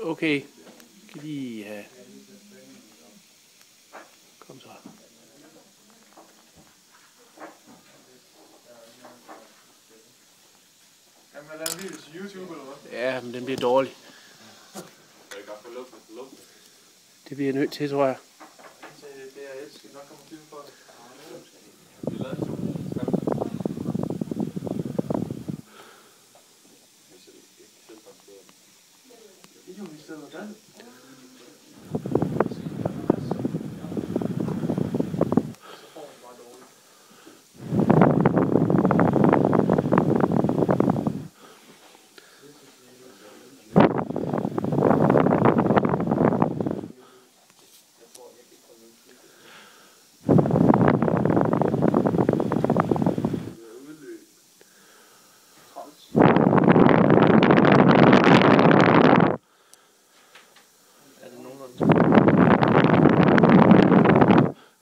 Okay. Kan lige have... Kom så. Kan man lave en video til YouTube eller hvad? Ja, men den bliver dårlig. Det bliver jeg nødt til, tror jeg. Det er jeg skal nok komme til for det.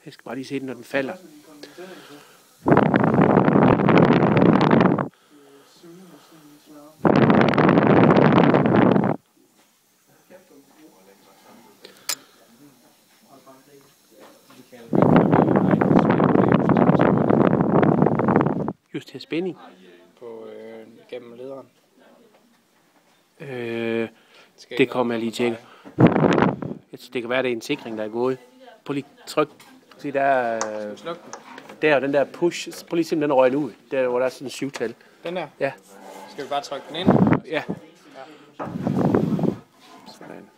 Jeg skal bare lige se den, når den falder. Just her spænding. På gennem lederen. Det kommer jeg lige tjekke. Det kan være, det er en sikring, der er gået. Prøv lige tryk. Se, der er... Der og den der push. Prøv lige se, den røg ud. Der, hvor der er sådan en 7-tal. Den der? Ja. Skal vi bare trykke den ind? Ja. Sådan.